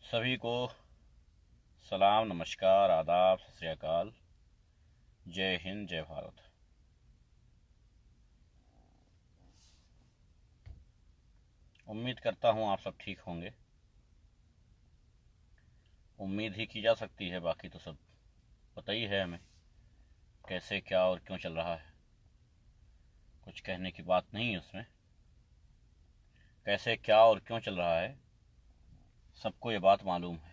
सभी को सलाम, नमस्कार, आदाब, सत श्री अकाल। जय हिंद, जय भारत। उम्मीद करता हूँ आप सब ठीक होंगे। उम्मीद ही की जा सकती है, बाकी तो सब पता ही है हमें कैसे क्या और क्यों चल रहा है। कुछ कहने की बात नहीं है उसमें। कैसे क्या और क्यों चल रहा है सबको ये बात मालूम है।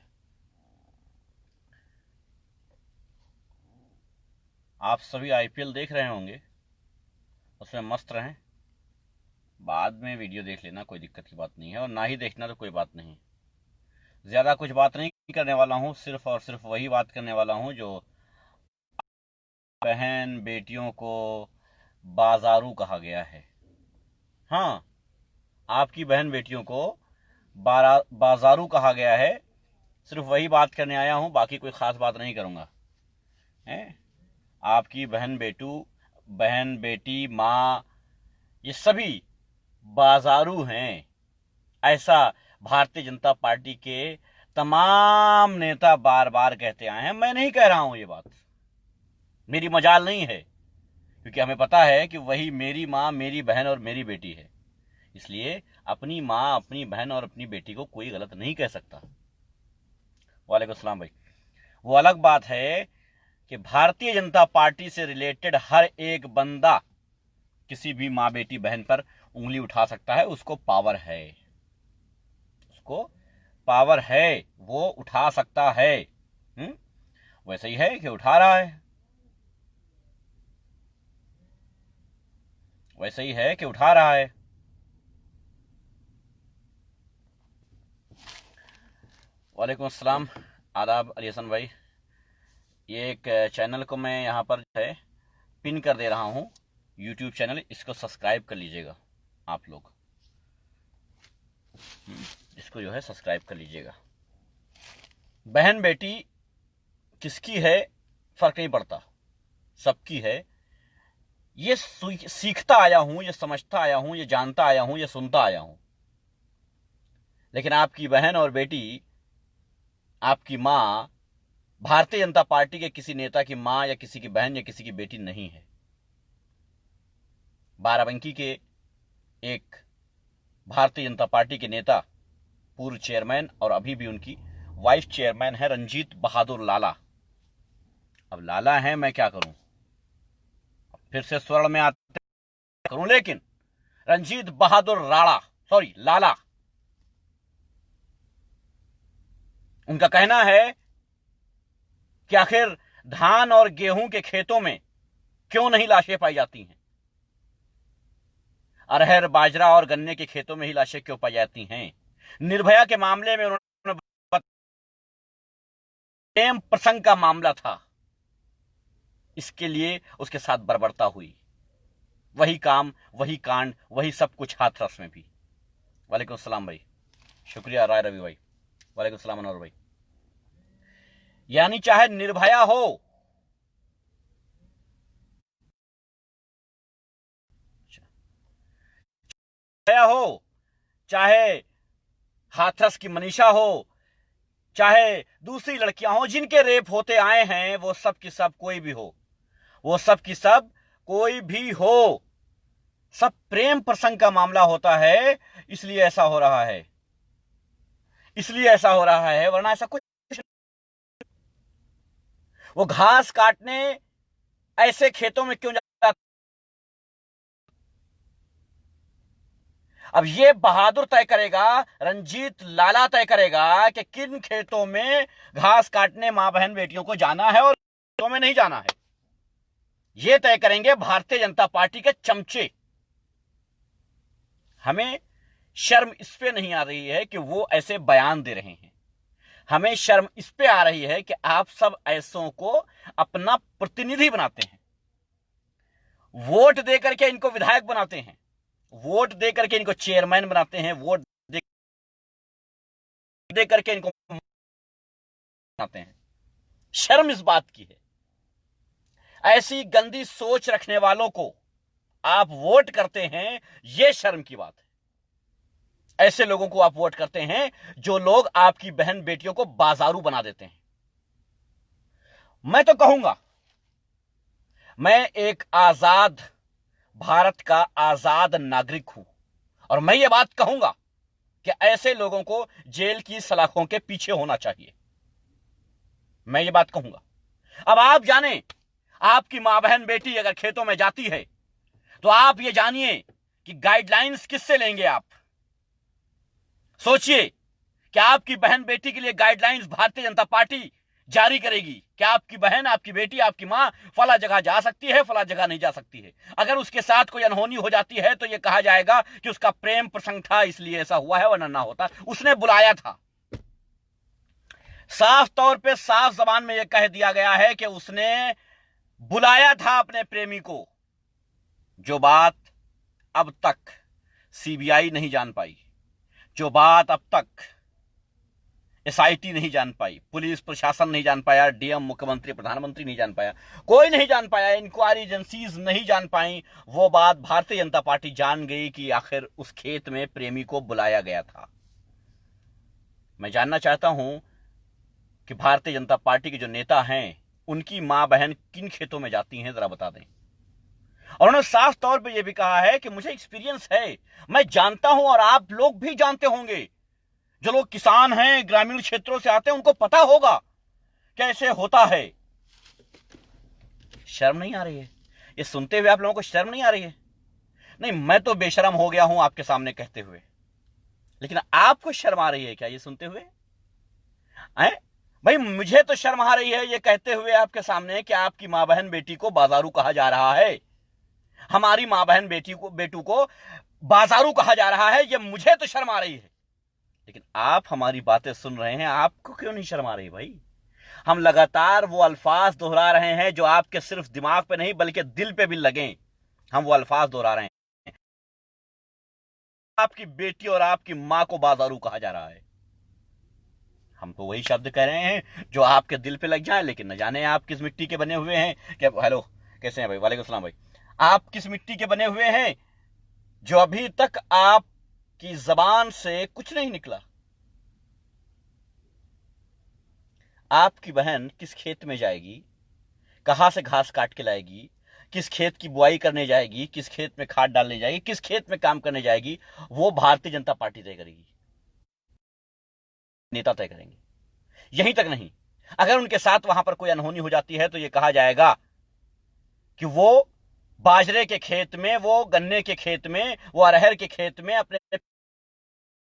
आप सभी आईपीएल देख रहे होंगे, उसमें मस्त रहें। बाद में वीडियो देख लेना, कोई दिक्कत की बात नहीं है, और ना ही देखना तो कोई बात नहीं। ज़्यादा कुछ बात नहीं करने वाला हूँ, सिर्फ और सिर्फ वही बात करने वाला हूँ जो बहन बेटियों को बाजारू कहा गया है। हाँ, आपकी बहन बेटियों को बाजारू कहा गया है। सिर्फ वही बात करने आया हूँ, बाकी कोई खास बात नहीं करूँगा। हैं? आपकी बहन बेटी माँ, ये सभी बाजारू हैं, ऐसा भारतीय जनता पार्टी के तमाम नेता बार बार कहते आए हैं। मैं नहीं कह रहा हूं ये बात, मेरी मजाल नहीं है, क्योंकि हमें पता है कि वही मेरी माँ, मेरी बहन और मेरी बेटी है। इसलिए अपनी माँ, अपनी बहन और अपनी बेटी को कोई गलत नहीं कह सकता। वालेकुम सलाम भाई। वो अलग बात है कि भारतीय जनता पार्टी से रिलेटेड हर एक बंदा किसी भी माँ बेटी बहन पर उंगली उठा सकता है। उसको पावर है, उसको पावर है, वो उठा सकता है। वैसे ही है कि उठा रहा है, वैसे ही है कि उठा रहा है। वालेकुम अस्सलाम, आदाब अली हसन भाई। ये एक चैनल को मैं यहाँ पर जो है पिन कर दे रहा हूँ, यूट्यूब चैनल, इसको सब्सक्राइब कर लीजिएगा आप लोग। इसको जो है सब्सक्राइब कर लीजिएगा। बहन बेटी किसकी है फर्क नहीं पड़ता, सबकी है। ये सीखता आया हूं, ये समझता आया हूं, ये जानता आया हूं, ये सुनता आया हूं। लेकिन आपकी बहन और बेटी, आपकी मां, भारतीय जनता पार्टी के किसी नेता की मां या किसी की बहन या किसी की बेटी नहीं है। बाराबंकी के एक भारतीय जनता पार्टी के नेता, पूर्व चेयरमैन और अभी भी उनकी वाइस चेयरमैन है रंजीत बहादुर लाला। अब लाला है, मैं क्या करूं, फिर से स्वर्ण में आते करूं, लेकिन रंजीत बहादुर लाला, उनका कहना है कि आखिर धान और गेहूं के खेतों में क्यों नहीं लाशें पाई जाती हैं, अरहर बाजरा और गन्ने के खेतों में ही लाशें क्यों पाई जाती हैं। निर्भया के मामले में उन्होंने प्रेम प्रसंग का मामला था, इसके लिए उसके साथ बर्बरता हुई। वही काम, वही कांड, वही सब कुछ हाथरस में भी। वालेकुम सलाम भाई, शुक्रिया राय रवि भाई। वालेकुम सलाम अनवर भाई। यानी चाहे निर्भया हो, चाहे हाथरस की मनीषा हो, चाहे दूसरी लड़कियां हो जिनके रेप होते आए हैं, वो सब की सब कोई भी हो, वो सब की सब कोई भी हो, सब प्रेम प्रसंग का मामला होता है। इसलिए ऐसा हो रहा है, इसलिए ऐसा हो रहा है, वरना ऐसा कुछ। वो घास काटने ऐसे खेतों में क्यों जाता। अब ये बहादुर तय करेगा, रंजीत लाला तय करेगा कि किन खेतों में घास काटने मां बहन बेटियों को जाना है और खेतों में नहीं जाना है। ये तय करेंगे भारतीय जनता पार्टी के चमचे। हमें शर्म इस पे नहीं आ रही है कि वो ऐसे बयान दे रहे हैं, हमें शर्म इस पे आ रही है कि आप सब ऐसों को अपना प्रतिनिधि बनाते हैं, वोट देकर के इनको विधायक बनाते हैं, वोट देकर के इनको चेयरमैन बनाते हैं, वोट देकर के इनको बनाते हैं। शर्म इस बात की है, ऐसी गंदी सोच रखने वालों को आप वोट करते हैं, यह शर्म की बात है। ऐसे लोगों को आप वोट करते हैं जो लोग आपकी बहन बेटियों को बाजारू बना देते हैं। मैं तो कहूंगा, मैं एक आजाद भारत का आजाद नागरिक हूं और मैं ये बात कहूंगा कि ऐसे लोगों को जेल की सलाखों के पीछे होना चाहिए। मैं ये बात कहूंगा। अब आप जाने, आपकी मां बहन बेटी अगर खेतों में जाती है तो आप ये जानिए कि गाइडलाइंस किससे लेंगे। आप सोचिए कि आपकी बहन बेटी के लिए गाइडलाइंस भारतीय जनता पार्टी जारी करेगी कि आपकी बहन, आपकी बेटी, आपकी मां फला जगह जा सकती है, फला जगह नहीं जा सकती है। अगर उसके साथ कोई अनहोनी हो जाती है तो यह कहा जाएगा कि उसका प्रेम प्रसंग था इसलिए ऐसा हुआ है, वरना ना होता। उसने बुलाया था। साफ तौर पे साफ जबान में यह कह दिया गया है कि उसने बुलाया था अपने प्रेमी को। जो बात अब तक सीबीआई नहीं जान पाई, जो बात अब तक एसआईटी नहीं जान पाई, पुलिस प्रशासन नहीं जान पाया, डीएम, मुख्यमंत्री, प्रधानमंत्री नहीं जान पाया, कोई नहीं जान पाया, इंक्वायरी एजेंसीज नहीं जान पाई, वो बात भारतीय जनता पार्टी जान गई कि आखिर उस खेत में प्रेमी को बुलाया गया था। मैं जानना चाहता हूं कि भारतीय जनता पार्टी के जो नेता हैं उनकी मां बहन किन खेतों में जाती हैं, जरा बता दें। और उन्होंने साफ तौर पे यह भी कहा है कि मुझे एक्सपीरियंस है, मैं जानता हूं और आप लोग भी जानते होंगे, जो लोग किसान हैं, ग्रामीण क्षेत्रों से आते हैं, उनको पता होगा कैसे होता है। शर्म नहीं आ रही है? ये सुनते हुए आप लोगों को शर्म नहीं आ रही है? नहीं, मैं तो बेशर्म हो गया हूं आपके सामने कहते हुए, लेकिन आपको शर्म आ रही है क्या ये सुनते हुए? भाई मुझे तो शर्म आ रही है ये कहते हुए आपके सामने कि आपकी मां बहन बेटी को बाजारू कहा जा रहा है, हमारी मां बहन बेटू को बाजारू कहा जा रहा है। ये मुझे तो शर्म आ रही है, लेकिन आप हमारी बातें सुन रहे हैं, आपको क्यों नहीं शर्म आ रही भाई? हम लगातार वो अल्फाज दोहरा रहे हैं जो आपके सिर्फ दिमाग पे नहीं बल्कि दिल पे भी लगे। हम वो अल्फाज दोहरा रहे हैं। आपकी बेटी और आपकी मां को बाजारू कहा जा रहा है। हम तो वही शब्द कह रहे हैं जो आपके दिल पे लग जाए, लेकिन न जाने आप किस मिट्टी के बने हुए हैं। क्या हेलो, कैसे हैं भाई? वालेकुम सलाम भाई। आप किस मिट्टी के बने हुए हैं जो अभी तक आपकी जबान से कुछ नहीं निकला। आपकी बहन किस खेत में जाएगी, कहां से घास काट के लाएगी, किस खेत की बुआई करने जाएगी, किस खेत में खाद डालने जाएगी, किस खेत में काम करने जाएगी, वो भारतीय जनता पार्टी तय करेगी, नेता तय करेंगे। यहीं तक नहीं, अगर उनके साथ वहां पर कोई अनहोनी हो जाती है तो यह कहा जाएगा कि वो बाजरे के खेत में, वो गन्ने के खेत में, वो अरहर के खेत में अपने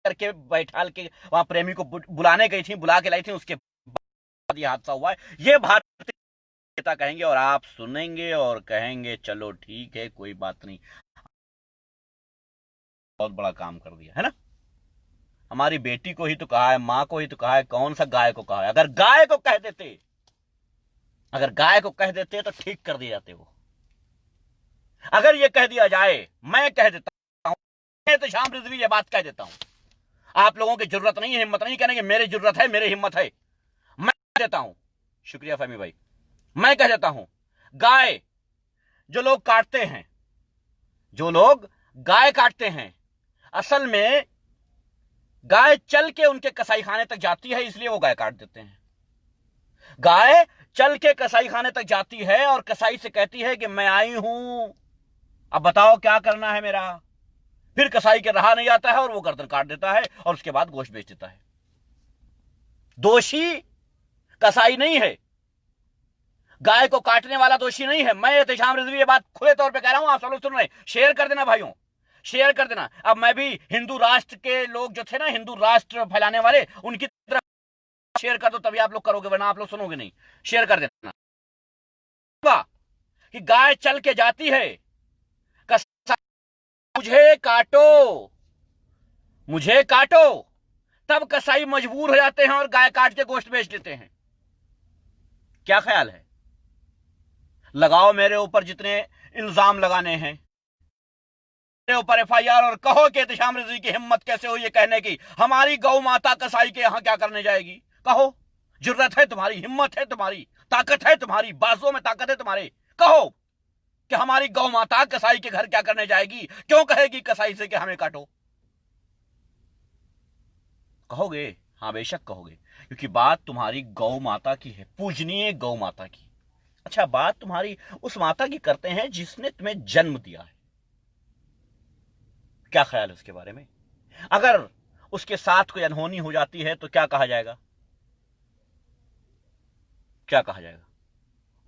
करके बैठाल के वहां प्रेमी को बुलाने गई थी, बुला के लाई थी, उसके बाद यह हादसा हुआ है। ये भारतीय नेता कहेंगे और आप सुनेंगे और कहेंगे चलो ठीक है, कोई बात नहीं, बहुत बड़ा काम कर दिया है ना। हमारी बेटी को ही तो कहा है, मां को ही तो कहा है, कौन सा गाय को कहा है? अगर गाय को कह देते, अगर गाय को कह देते तो ठीक कर दिए जाते। वो अगर ये कह दिया जाए, मैं कह देता हूं, मैं तो शाम रिजवी ये बात कह देता हूं, आप लोगों की जरूरत नहीं है, हिम्मत नहीं कहने की मेरी जरूरत है, मेरी हिम्मत है, मैं कह देता हूं। शुक्रिया फहमी भाई। मैं कह देता हूं, गाय जो लोग काटते हैं, जो लोग गाय काटते हैं, असल में गाय चल के उनके कसाई खाने तक जाती है, इसलिए वो गाय काट देते हैं। गाय चल के कसाई खाने तक जाती है और कसाई से कहती है कि मैं आई हूं, अब बताओ क्या करना है मेरा। फिर कसाई के रहा नहीं जाता है और वो गर्दन काट देता है और उसके बाद गोश्त बेच देता है। दोषी कसाई नहीं है, गाय को काटने वाला दोषी नहीं है। मैं एहतशाम रिजवी ये बात खुले तौर पे कह रहा हूं, आप सब लोग सुन रहे हैं। शेयर कर देना भाइयों, शेयर कर देना। अब मैं भी हिंदू राष्ट्र के लोग जो थे ना, हिंदू राष्ट्र फैलाने वाले, उनकी तरफ शेयर कर दो, तभी आप लोग करोगे, वरना आप लोग सुनोगे नहीं। शेयर कर देना कि गाय चल के जाती है, मुझे काटो, मुझे काटो, तब कसाई मजबूर हो जाते हैं और गाय काट के गोश्त बेच देते हैं। क्या ख्याल है? लगाओ मेरे ऊपर जितने इल्जाम लगाने हैं, मेरे ऊपर एफआईआर, और कहो कि एहतशाम रिजवी की हिम्मत कैसे हुई ये कहने की हमारी गौ माता कसाई के यहां क्या करने जाएगी। कहो, जुर्रत है तुम्हारी, हिम्मत है तुम्हारी, ताकत है तुम्हारी, बाजुओं में ताकत है तुम्हारे। कहो कि हमारी गौ माता कसाई के घर क्या करने जाएगी, क्यों कहेगी कसाई से कि हमें काटो। कहोगे? हाँ बेशक कहोगे, क्योंकि बात तुम्हारी गौ माता की है, पूजनीय गौ माता की। अच्छा, बात तुम्हारी उस माता की करते हैं जिसने तुम्हें जन्म दिया है। क्या ख्याल है उसके बारे में? अगर उसके साथ कोई अनहोनी हो जाती है तो क्या कहा जाएगा? क्या कहा जाएगा?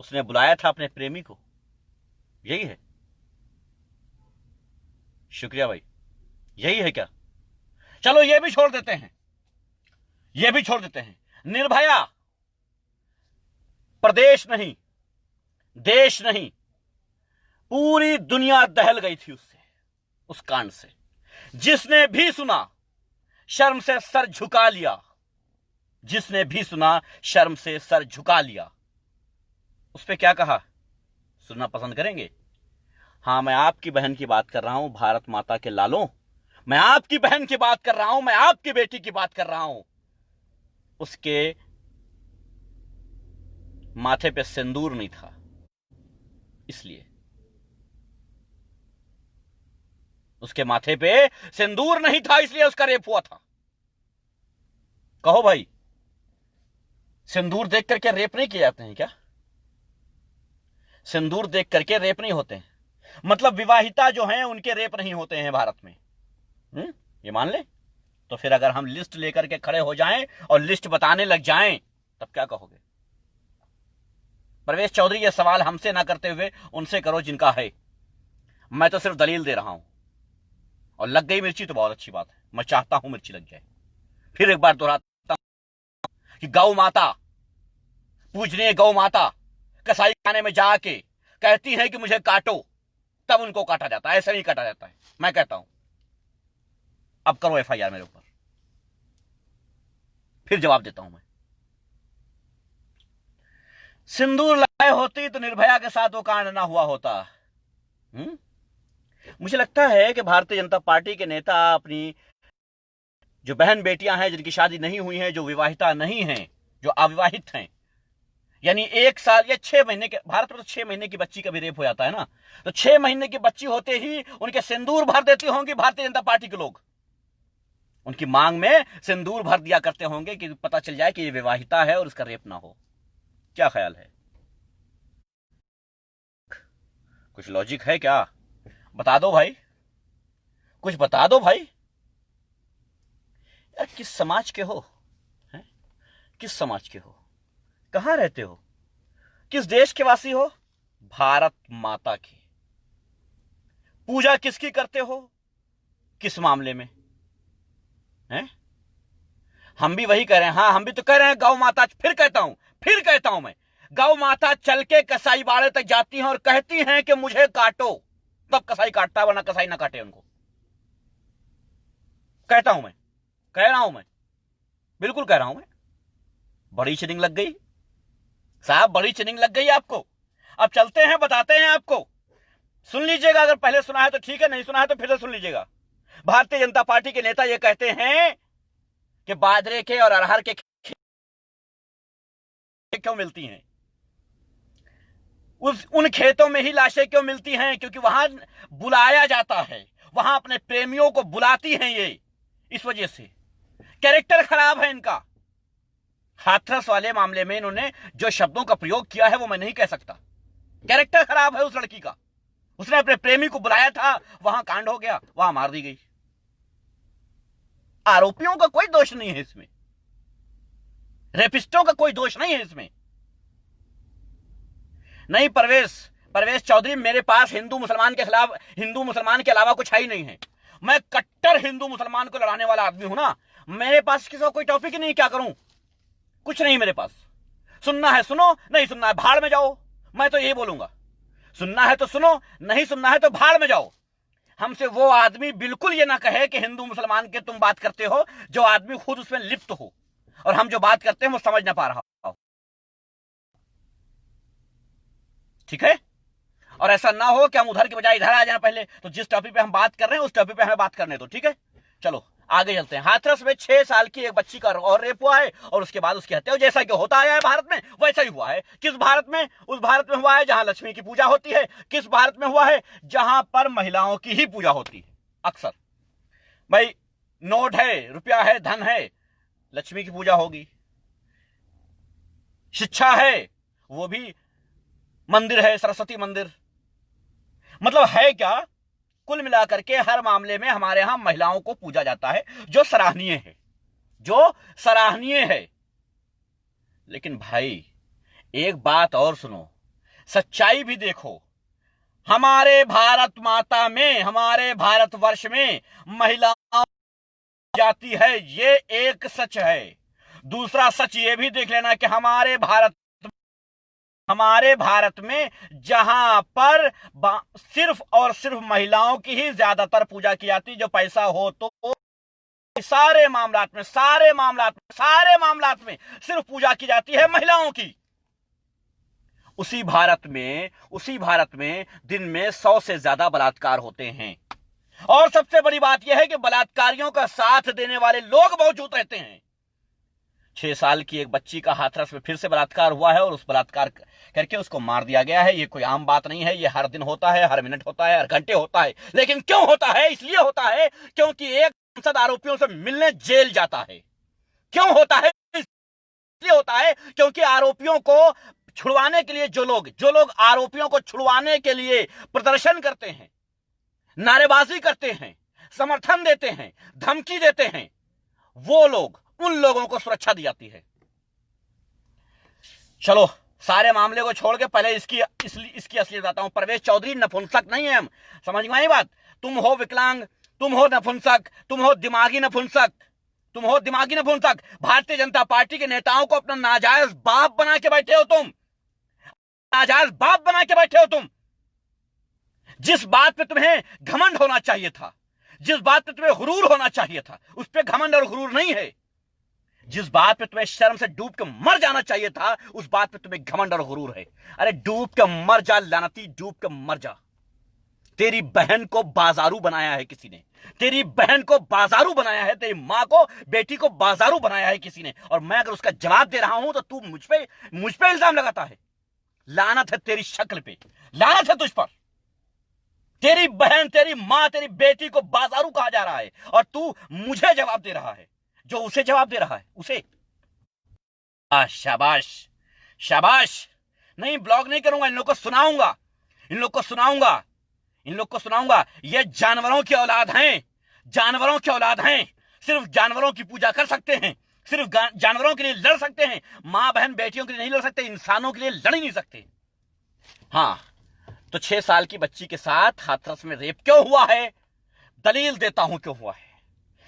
उसने बुलाया था अपने प्रेमी को, यही है? शुक्रिया भाई, यही है क्या? चलो ये भी छोड़ देते हैं, ये भी छोड़ देते हैं। निर्भया प्रदेश नहीं, देश नहीं, पूरी दुनिया दहल गई थी उससे, उस कांड से। जिसने भी सुना शर्म से सर झुका लिया, जिसने भी सुना शर्म से सर झुका लिया। उस पे क्या कहा, सुनना पसंद करेंगे? हाँ, मैं आपकी बहन की बात कर रहा हूं, भारत माता के लालों, मैं आपकी बहन की बात कर रहा हूं, मैं आपकी बेटी की बात कर रहा हूं। उसके माथे पे सिंदूर नहीं था, इसलिए उसके माथे पे सिंदूर नहीं था, इसलिए उसका रेप हुआ था। कहो भाई, सिंदूर देख करके रेप नहीं किए जाते हैं क्या? सिंदूर देख करके रेप नहीं होते हैं, मतलब विवाहिता जो हैं उनके रेप नहीं होते हैं भारत में। ये मान ले? तो फिर अगर हम लिस्ट लेकर के खड़े हो जाएं और लिस्ट बताने लग जाएं, तब क्या कहोगे? प्रवेश चौधरी, ये सवाल हमसे ना करते हुए उनसे करो जिनका है। मैं तो सिर्फ दलील दे रहा हूं, और लग गई मिर्ची तो बहुत अच्छी बात है, मैं चाहता हूं मिर्ची लग जाए। फिर एक बार दोहराता हूं कि गौ माता, पूजनीय गौ माता कसाई खाने में जाके कहती है कि मुझे काटो, तब उनको काटा जाता है, ऐसे नहीं काटा जाता है। मैं कहता हूं अब करो एफआईआर मेरे ऊपर, फिर जवाब देता हूं मैं। सिंदूर लगाए होती तो निर्भया के साथ वो कांड ना हुआ होता। मुझे लगता है कि भारतीय जनता पार्टी के नेता अपनी जो बहन बेटियां हैं जिनकी शादी नहीं हुई है, जो विवाहिता नहीं हैं, जो अविवाहित हैं, यानी 1 साल या 6 महीने के, भारत में तो 6 महीने की बच्ची का भी रेप हो जाता है ना, तो 6 महीने की बच्ची होते ही उनके सिंदूर भर देती होंगी भारतीय जनता पार्टी के लोग। उनकी मांग में सिंदूर भर दिया करते होंगे कि पता चल जाए कि ये विवाहिता है और उसका रेप ना हो। क्या ख्याल है? कुछ लॉजिक है क्या? बता दो भाई, कुछ बता दो भाई। यार किस समाज के हो? हैं? किस समाज के हो? कहां रहते हो? किस देश के वासी हो? भारत माता की। पूजा किसकी करते हो? किस मामले में? हैं? हम भी वही कह रहे हैं, हाँ हम भी तो कह रहे हैं गौ माता। फिर कहता हूं मैं, गौ माता चल के कसाई बाड़े तक जाती हैं और कहती हैं कि मुझे काटो, तब कसाई काटता है, वरना कसाई ना काटे उनको। कहता हूं मैं, कह रहा हूं मैं, बिल्कुल कह रहा हूं मैं। बड़ी चिनिंग लग गई साहब, बड़ी चिनिंग लग गई आपको। अब चलते हैं, बताते हैं आपको, सुन लीजिएगा। अगर पहले सुना है तो ठीक है, नहीं सुना है तो फिर से सुन लीजिएगा। भारतीय जनता पार्टी के नेता ये कहते हैं कि बाजरे के और अरहर के क्यों मिलती हैं, उन खेतों में ही लाशें क्यों मिलती हैं? क्योंकि वहां बुलाया जाता है, वहां अपने प्रेमियों को बुलाती हैं ये, इस वजह से। कैरेक्टर खराब है इनका। हाथरस वाले मामले में इन्होंने जो शब्दों का प्रयोग किया है वो मैं नहीं कह सकता। कैरेक्टर खराब है उस लड़की का। उसने अपने प्रेमी को बुलाया था, वहां कांड हो गया, वहां मार दी गई। आरोपियों का कोई दोष नहीं है इसमें, रेपिस्टों का कोई दोष नहीं है इसमें। नहीं परवेश चौधरी, मेरे पास हिंदू मुसलमान के अलावा कुछ है ही नहीं है। मैं कट्टर हिंदू मुसलमान को लड़ाने वाला आदमी हूं ना। मेरे पास किसी का कोई टॉपिक ही नहीं, क्या करूं? कुछ नहीं मेरे पास। सुनना है सुनो, नहीं सुनना है भाड़ में जाओ। मैं तो यही बोलूंगा, सुनना है तो सुनो, नहीं सुनना है तो भाड़ में जाओ। हमसे वो आदमी बिल्कुल ये ना कहे कि हिंदू मुसलमान के तुम बात करते हो, जो आदमी खुद उसमें लिप्त हो और हम जो बात करते हैं वो समझ ना पा रहा हो। ठीक है? और ऐसा ना हो कि हम उधर की बजाय इधर आ जाए पहले। तो जिस टॉपिक पे हम बात कर रहे हैं उस टॉपिक पे हमें बात करने दो, ठीक है? चलो आगे चलते हैं। हाथरस में 6 साल की एक बच्ची का और रेप हुआ है और उसके बाद उसकी हत्या, जैसा कि होता आया है भारत में वैसा ही हुआ है। किस भारत में? उस भारत में हुआ है जहां लक्ष्मी की पूजा होती है। किस भारत में हुआ है? जहां पर महिलाओं की ही पूजा होती है अक्सर। भाई नोट है, रुपया है, धन है, लक्ष्मी की पूजा होगी। शिक्षा है, वो भी मंदिर है, सरस्वती मंदिर। मतलब है क्या, कुल मिलाकर के हर मामले में हमारे यहां महिलाओं को पूजा जाता है, जो सराहनीय है, जो सराहनीय है। लेकिन भाई एक बात और सुनो, सच्चाई भी देखो। हमारे भारत माता में, हमारे भारतवर्ष में महिलाओं जाती है, ये एक सच है। दूसरा सच ये भी देख लेना कि हमारे भारत में जहां पर सिर्फ और सिर्फ महिलाओं की ही ज्यादातर पूजा की जाती, जो पैसा हो तो सारे मामलात में सिर्फ पूजा की जाती है महिलाओं की। उसी भारत में दिन में 100 से ज्यादा बलात्कार होते हैं। और सबसे बड़ी बात यह है कि बलात्कारियों का साथ देने वाले लोग मौजूद रहते हैं। 6 साल की एक बच्ची का हाथरस में फिर से बलात्कार हुआ है और उस बलात्कार करके उसको मार दिया गया है। ये कोई आम बात नहीं है, ये हर दिन होता है, हर मिनट होता है, हर घंटे होता है। लेकिन क्यों होता है? इसलिए होता है क्योंकि एक सांसद आरोपियों से मिलने जेल जाता है। क्यों होता है? इसलिए होता है क्योंकि आरोपियों को छुड़वाने के लिए जो लोग आरोपियों को छुड़वाने के लिए प्रदर्शन करते हैं, नारेबाजी करते हैं, समर्थन देते हैं, धमकी देते हैं, वो लोग, उन लोगों को सुरक्षा दी जाती है। चलो सारे मामले को छोड़ के पहले इसकी असलियत बताता हूं। परवेश चौधरी नपुंसक नहीं है, हम समझ में आई बात? तुम हो विकलांग, तुम हो नपुंसक, तुम हो दिमागी नपुंसक। भारतीय जनता पार्टी के नेताओं को अपना नाजायज बाप बना के बैठे हो तुम। जिस बात पे तुम्हें घमंड होना चाहिए था, जिस बात पे तुम्हें गुरूर होना चाहिए था, उस पे घमंड और गुरूर नहीं है। जिस बात पे तुम्हें शर्म से डूब के मर जाना चाहिए था, उस बात पे तुम्हें घमंड और गुरूर है। अरे डूब के मर जा लानती, डूब के मर जा। तेरी बहन को बाजारू बनाया है किसी ने, तेरी बहन को बाजारू बनाया है, तेरी मां को, बेटी को बाजारू बनाया है किसी ने। और मैं अगर उसका जवाब दे रहा हूं तो तू मुझ पे इल्जाम लगाता है। लानत है तेरी शक्ल पे, लानत है तुझ पर। तेरी बहन, तेरी मां, तेरी बेटी को बाजारू कहा जा रहा है और तू मुझे जवाब दे रहा है, जो उसे जवाब दे रहा है उसे। शाबाश शाबाश। नहीं, ब्लॉग नहीं करूंगा, इन लोग को सुनाऊंगा। ये जानवरों की औलाद हैं, सिर्फ जानवरों की पूजा कर सकते हैं, सिर्फ जानवरों के लिए लड़ सकते हैं। मां बहन बेटियों के लिए नहीं लड़ सकते, इंसानों के लिए लड़ ही नहीं सकते। हाँ, तो 6 साल की बच्ची के साथ हाथरस में रेप क्यों हुआ है? दलील देता हूं क्यों हुआ है।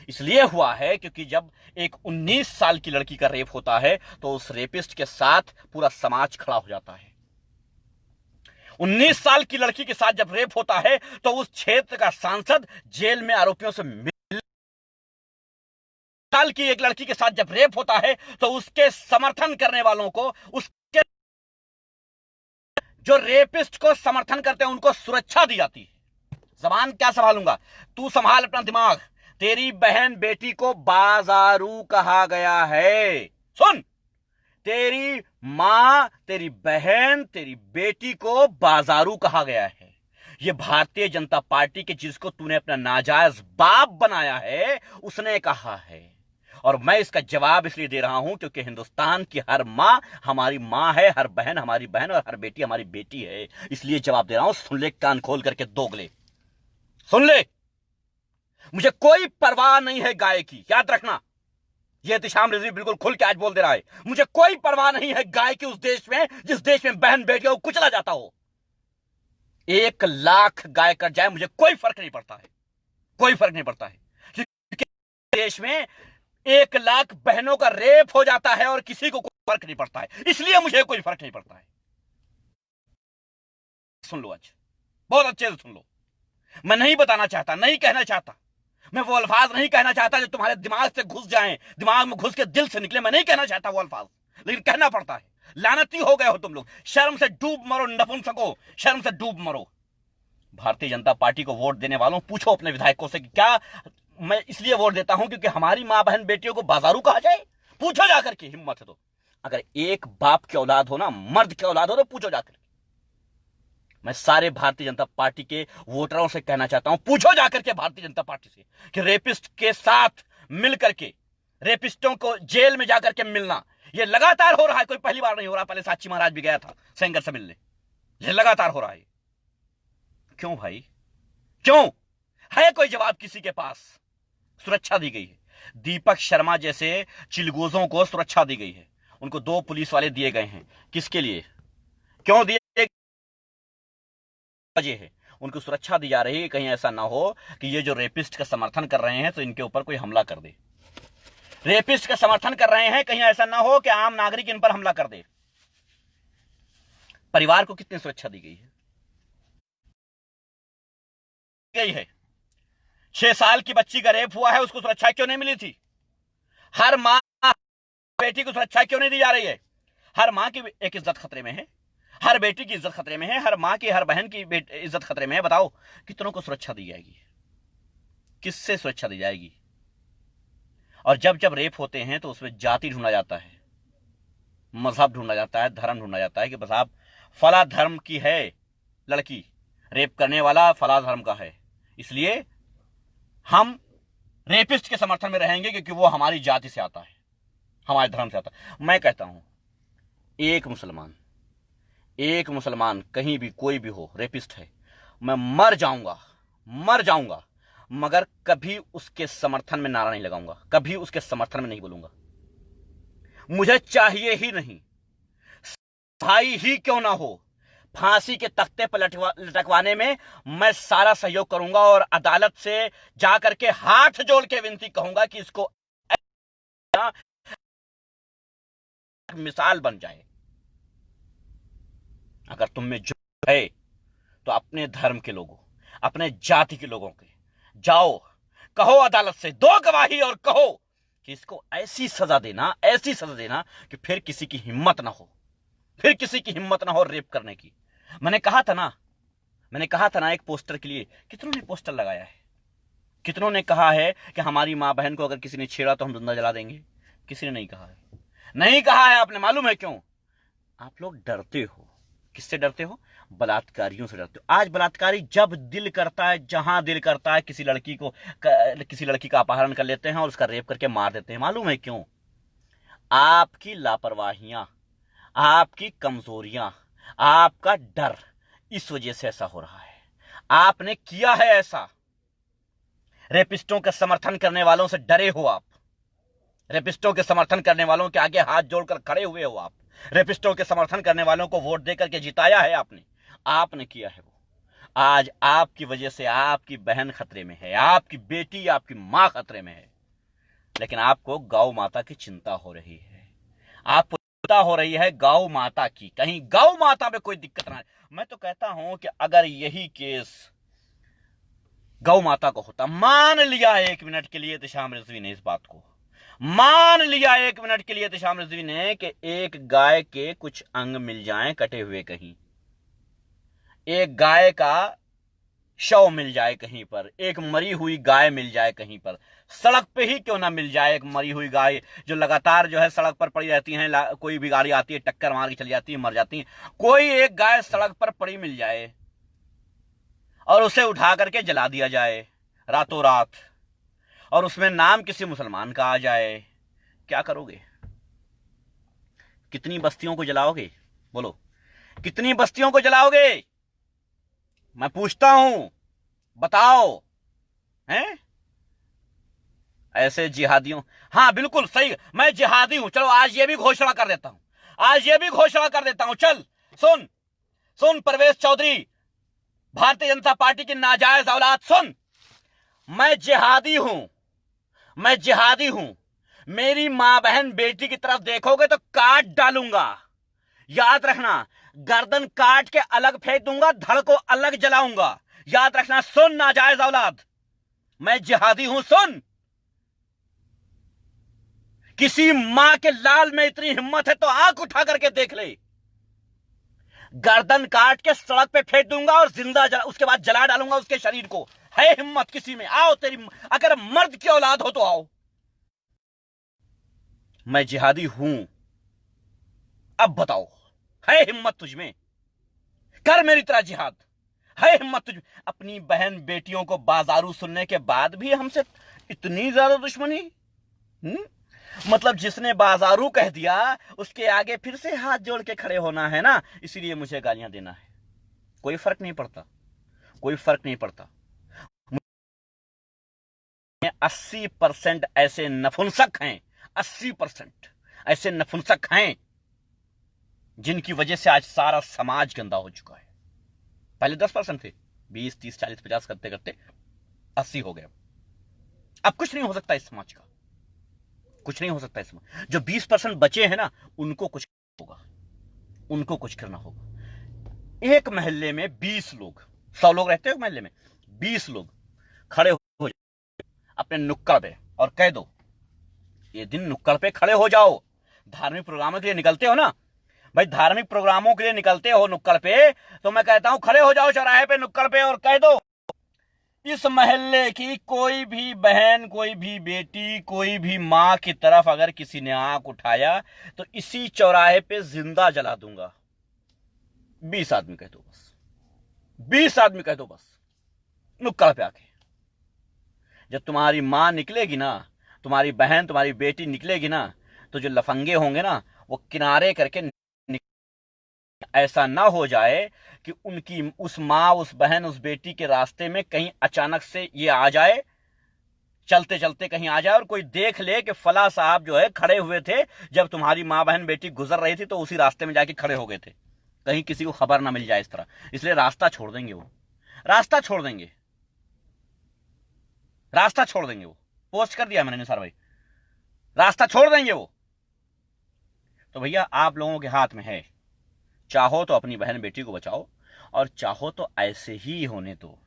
इसलिए हुआ है क्योंकि जब एक 19 साल की लड़की का रेप होता है तो उस रेपिस्ट के साथ पूरा समाज खड़ा हो जाता है। 19 साल की लड़की के साथ जब रेप होता है तो उस क्षेत्र का सांसद जेल में आरोपियों से साल की एक लड़की के साथ जब रेप होता है तो उसके समर्थन करने वालों को, उसके जो रेपिस्ट को समर्थन करते हैं, उनको सुरक्षा दी जाती है। जबान क्या संभालूंगा, तू संभाल अपना दिमाग। तेरी बहन बेटी को बाजारू कहा गया है। सुन, तेरी मां, तेरी बहन, तेरी बेटी को बाजारू कहा गया है। यह भारतीय जनता पार्टी के, जिसको तूने अपना नाजायज बाप बनाया है, उसने कहा है। और मैं इसका जवाब इसलिए दे रहा हूं क्योंकि हिंदुस्तान की हर मां हमारी मां है, हर बहन हमारी बहन और हर बेटी हमारी बेटी है। इसलिए जवाब दे रहा हूं। सुन ले, कान खोल करके दोगले, सुन ले। मुझे कोई परवाह नहीं है गाय की, याद रखना। यह एहतिशाम रिजवी बिल्कुल खुल के आज बोल दे रहा है। मुझे कोई परवाह नहीं है गाय की उस देश में जिस देश में बहन बेटियों को कुचला जाता हो। 1 लाख गाय कट जाए, मुझे कोई फर्क नहीं पड़ता है, कोई फर्क नहीं पड़ता है। क्योंकि देश में 1 लाख बहनों का रेप हो जाता है और किसी को कोई फर्क नहीं पड़ता है, इसलिए मुझे कोई फर्क नहीं पड़ता है। सुन लो, आज बहुत अच्छे से सुन लो। मैं नहीं बताना चाहता, नहीं कहना चाहता, मैं वो अल्फाज नहीं कहना चाहता जो तुम्हारे दिमाग से घुस जाएं, दिमाग में घुस के दिल से निकले। मैं नहीं कहना चाहता वो अल्फाज, लेकिन कहना पड़ता है। लानती हो गए हो तुम लोग। शर्म से डूब मरो नपुंसको, शर्म से डूब मरो। भारतीय जनता पार्टी को वोट देने वालों, पूछो अपने विधायकों से कि क्या मैं इसलिए वोट देता हूं क्योंकि हमारी मां बहन बेटियों को बाजारू कहा जाए? पूछो जाकर के, हिम्मत है तो। अगर एक बाप की औलाद हो ना, मर्द की औलाद हो, तो पूछो जाकर। मैं सारे भारतीय जनता पार्टी के वोटरों से कहना चाहता हूं, पूछो जाकर के भारतीय जनता पार्टी से कि रेपिस्ट के साथ मिलकर के, रेपिस्टों को जेल में जाकर के मिलना, ये लगातार हो रहा है, कोई पहली बार नहीं हो रहा। पहले साची महाराज भी गया था सेंगर से मिलने, ये लगातार हो रहा है। क्यों भाई, क्यों? है कोई जवाब किसी के पास? सुरक्षा दी गई है, दीपक शर्मा जैसे चिलगोजों को सुरक्षा दी गई है, उनको 2 पुलिस वाले दिए गए हैं। किसके लिए, क्यों दिए? वजह है, उनको सुरक्षा दी जा रही है, कहीं ऐसा ना हो कि ये जो रेपिस्ट का समर्थन कर रहे हैं तो इनके ऊपर कोई हमला कर दे। रेपिस्ट का समर्थन कर रहे हैं, कहीं ऐसा ना हो कि आम नागरिक इन पर हमला कर दे। परिवार को कितनी सुरक्षा दी गई है? 6 साल की बच्ची का रेप हुआ है, उसको सुरक्षा क्यों नहीं मिली थी? हर मां बेटी को सुरक्षा क्यों नहीं दी जा रही है? हर मां की एक इज्जत खतरे में है, हर बेटी की इज्जत खतरे में है, हर मां की, हर बहन की इज्जत खतरे में है। बताओ कितनों को सुरक्षा दी जाएगी? किससे सुरक्षा दी जाएगी? और जब जब रेप होते हैं तो उसमें जाति ढूंढा जाता है, मजहब ढूंढा जाता है, धर्म ढूंढा जाता है कि बस आप फला धर्म की है लड़की, रेप करने वाला फला धर्म का है, इसलिए हम रेपिस्ट के समर्थन में रहेंगे क्योंकि वो हमारी जाति से आता है, हमारे धर्म से आता है। मैं कहता हूं एक मुसलमान कहीं भी कोई भी हो रेपिस्ट है, मैं मर जाऊंगा, मगर कभी उसके समर्थन में नारा नहीं लगाऊंगा, कभी उसके समर्थन में नहीं बोलूंगा। मुझे चाहिए ही नहीं, भाई ही क्यों ना हो, फांसी के तख्ते पर लटकवाने में मैं सारा सहयोग करूंगा और अदालत से जाकर के हाथ जोड़ के विनती कहूंगा कि इसको मिसाल बन जाए। अगर तुम में जो है तो अपने धर्म के लोगों, अपने जाति के लोगों के जाओ, कहो अदालत से, दो गवाही और कहो कि इसको ऐसी सजा देना कि फिर किसी की हिम्मत ना हो रेप करने की। मैंने कहा था ना एक पोस्टर के लिए कितनों ने पोस्टर लगाया है, कितनों ने कहा है कि हमारी मां बहन को अगर किसी ने छेड़ा तो हम जिंदा जला देंगे। किसी ने नहीं कहा है। आपने मालूम है क्यों? आप लोग डरते हो। किससे डरते हो? बलात्कारियों से डरते हो। आज बलात्कारी जब दिल करता है, जहां दिल करता है, किसी लड़की का अपहरण कर लेते हैं और उसका रेप करके मार देते हैं। मालूम है क्यों? आपकी लापरवाहियां, आपकी कमजोरियां, आपका डर, इस वजह से ऐसा हो रहा है। आपने किया है ऐसा। रेपिस्टों का समर्थन करने वालों से डरे हो आप, रेपिस्टों के समर्थन करने वालों के आगे हाथ जोड़कर खड़े हुए हो आप, रेपिस्टों के समर्थन करने वालों को वोट देकर के जिताया है आपने किया है वो। आज आपकी वजह से आपकी बहन खतरे में है, आपकी बेटी, आपकी मां खतरे में है, लेकिन आपको गौ माता की चिंता हो रही है, आपको चिंता हो रही है गौ माता की, कहीं गौ माता में कोई दिक्कत ना है। मैं तो कहता हूं कि अगर यही केस गौ माता को होता, मान लिया एक मिनट के लिए इत्तेशाम रिजवी ने इस बात को, मान लिया एक मिनट के लिए इत्तेशाम रिजवी ने कि एक गाय के कुछ अंग मिल जाएं कटे हुए कहीं, एक गाय का शव मिल जाए कहीं पर, एक मरी हुई गाय मिल जाए कहीं पर, सड़क पे ही क्यों ना मिल जाए एक मरी हुई गाय जो लगातार जो है सड़क पर पड़ी रहती हैं, कोई भी गाड़ी आती है टक्कर मार के चली जाती है, मर जाती है, कोई एक गाय सड़क पर पड़ी मिल जाए और उसे उठा करके जला दिया जाए रातों रात, और उसमें नाम किसी मुसलमान का आ जाए, क्या करोगे? कितनी बस्तियों को जलाओगे? बोलो, कितनी बस्तियों को जलाओगे? मैं पूछता हूं, बताओ। हैं? ऐसे जिहादियों, हाँ बिल्कुल सही, मैं जिहादी हूं। चलो आज ये भी घोषणा कर देता हूं, चल सुन परवेश चौधरी, भारतीय जनता पार्टी की नाजायज औलाद, सुन, मैं जिहादी हूं। मेरी मां बहन बेटी की तरफ देखोगे तो काट डालूंगा, याद रखना, गर्दन काट के अलग फेंक दूंगा, धड़ को अलग जलाऊंगा, याद रखना। सुन नाजायज औलाद, मैं जिहादी हूं, सुन। किसी मां के लाल में इतनी हिम्मत है तो आंख उठा करके देख ले, गर्दन काट के सड़क पे फेंक दूंगा और उसके बाद जला डालूंगा उसके शरीर को। है हिम्मत किसी में? आओ, अगर मर्द की औलाद हो तो आओ। मैं जिहादी हूं, अब बताओ, है हिम्मत तुझमें? कर मेरी तरह जिहाद, है हिम्मत तुझमें? अपनी बहन बेटियों को बाजारू सुनने के बाद भी हमसे इतनी ज्यादा दुश्मनी, मतलब जिसने बाजारू कह दिया उसके आगे फिर से हाथ जोड़ के खड़े होना है ना, इसीलिए मुझे गालियां देना है। कोई फर्क नहीं पड़ता, कोई फर्क नहीं पड़ता। 80% ऐसे नपुंसक हैं, 80% ऐसे नपुंसक हैं जिनकी वजह से आज सारा समाज गंदा हो चुका है। पहले 10% थे, 20, 30, 40, 50 करते करते 80 हो गए। अब कुछ नहीं हो सकता इस समाज का, कुछ नहीं हो सकता इस समाज। जो 20% बचे हैं ना, उनको कुछ होगा, उनको कुछ करना होगा। एक मोहल्ले में 20 लोग, 100 लोग रहते हैं मोहल्ले में, 20 लोग खड़े हो जाओ अपने नुक्कड़ पे और कह दो, ये दिन नुक्कड़ पे खड़े हो जाओ। धार्मिक प्रोग्रामों के लिए निकलते हो ना भाई, धार्मिक प्रोग्रामों के लिए निकलते हो नुक्कड़ पे, तो मैं कहता हूं खड़े हो जाओ चौराहे पे नुक्कड़ पे और कह दो, इस मोहल्ले की कोई भी बहन, कोई भी बेटी, कोई भी मां की तरफ अगर किसी ने आंख उठाया तो इसी चौराहे पे जिंदा जला दूंगा। 20 आदमी कह दो बस, 20 आदमी कह दो बस, नुक्कड़ पे आके। जब तुम्हारी मां निकलेगी ना, तुम्हारी बहन, तुम्हारी बेटी निकलेगी ना, तो जो लफंगे होंगे ना, वो किनारे करके ऐसा ना हो जाए कि उनकी उस मां, उस बहन, उस बेटी के रास्ते में कहीं अचानक से ये आ जाए, चलते चलते कहीं आ जाए और कोई देख ले कि फला साहब जो है खड़े हुए थे जब तुम्हारी मां बहन बेटी गुजर रही थी, तो उसी रास्ते में जाके खड़े हो गए थे। कहीं किसी को खबर ना मिल जाए इस तरह, इसलिए रास्ता छोड़ देंगे वो, रास्ता छोड़ देंगे, रास्ता छोड़ देंगे वो। पोस्ट कर दिया मैंने निसार भाई, रास्ता छोड़ देंगे वो। तो भैया आप लोगों के हाथ में है, चाहो तो अपनी बहन बेटी को बचाओ और चाहो तो ऐसे ही होने दो।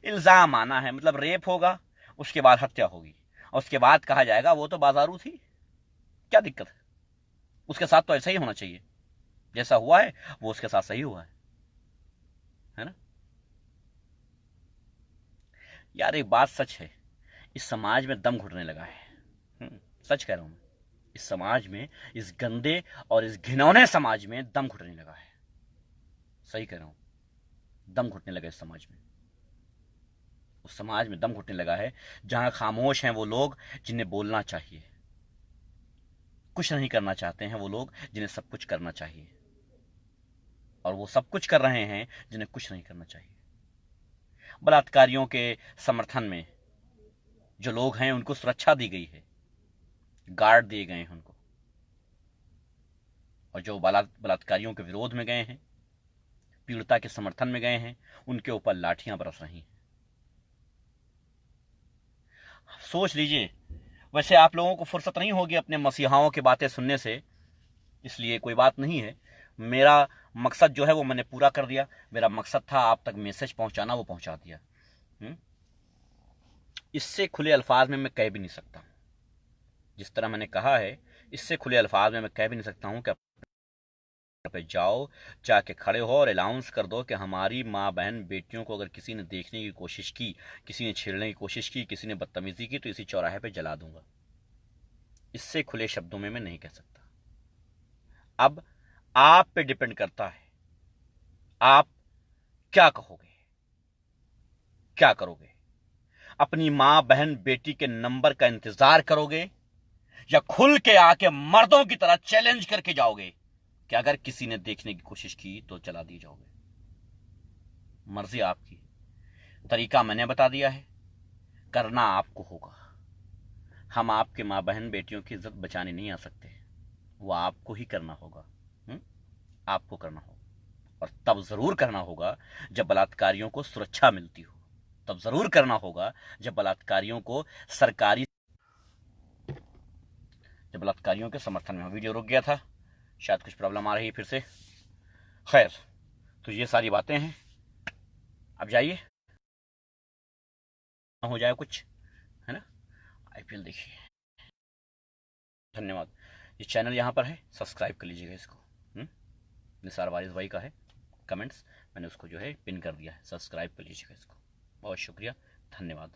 इल्जाम आना है मतलब रेप होगा, उसके बाद हत्या होगी और उसके बाद कहा जाएगा वो तो बाजारू थी, क्या दिक्कत है? उसके साथ तो ऐसा ही होना चाहिए, जैसा हुआ है वो उसके साथ सही हुआ है ना? यार एक बात सच है, इस समाज में दम घुटने लगा है। सच कह रहा हूं मैं, इस समाज में, इस गंदे और इस घिनौने समाज में दम घुटने लगा है। सही कह रहा हूं, दम घुटने लगा इस समाज में। उस समाज में दम घुटने लगा है जहां खामोश हैं वो लोग जिन्हें बोलना चाहिए, कुछ नहीं करना चाहते हैं वो लोग जिन्हें सब कुछ करना चाहिए, और वो सब कुछ कर रहे हैं जिन्हें कुछ नहीं करना चाहिए। बलात्कारियों के समर्थन में जो लोग हैं उनको सुरक्षा दी गई है, गार्ड दिए गए हैं उनको, और जो बलात्कारियों के विरोध में गए हैं, पीड़िता के समर्थन में गए हैं, उनके ऊपर लाठियां बरस रही हैं। सोच लीजिए, वैसे आप लोगों को फुर्सत नहीं होगी अपने मसीहाओं की बातें सुनने से, इसलिए कोई बात नहीं है। मेरा मकसद जो है वो मैंने पूरा कर दिया। मेरा मकसद था आप तक मैसेज पहुंचाना, वो पहुंचा दिया। इससे खुले अल्फाज में मैं कह भी नहीं सकता, जिस तरह मैंने कहा है इससे खुले अल्फाज में मैं कह भी नहीं सकता हूं कि पे जाओ, जाके खड़े हो और अनाउंस कर दो कि हमारी माँ बहन बेटियों को अगर किसी ने देखने की कोशिश की, किसी ने छेड़ने की कोशिश की, किसी ने बदतमीजी की, तो इसी चौराहे पे जला दूंगा। इससे खुले शब्दों में मैं नहीं कह सकता। अब आप पे डिपेंड करता है, आप क्या कहोगे, क्या करोगे? अपनी मां बहन बेटी के नंबर का इंतजार करोगे या खुल के आके मर्दों की तरह चैलेंज करके जाओगे कि अगर किसी ने देखने की कोशिश की तो जला दिए जाओगे? मर्जी आपकी, तरीका मैंने बता दिया है, करना आपको होगा। हम आपके मां बहन बेटियों की इज्जत बचाने नहीं आ सकते, वो आपको ही करना होगा। आपको करना होगा, और तब जरूर करना होगा जब बलात्कारियों को सुरक्षा मिलती हो, तब जरूर करना होगा जब बलात्कारियों को सरकारी, जब बलात्कारियों के समर्थन में। वीडियो रुक गया था, शायद कुछ प्रॉब्लम आ रही है फिर से। खैर, तो ये सारी बातें हैं। अब जाइए, हो जाए कुछ, है ना? आईपीएल देखिए। धन्यवाद। ये चैनल यहाँ पर है, सब्सक्राइब कर लीजिएगा इसको। निसार वारिस भाई का है, कमेंट्स मैंने उसको जो है पिन कर दिया है, सब्सक्राइब कर लीजिएगा इसको। बहुत शुक्रिया, धन्यवाद।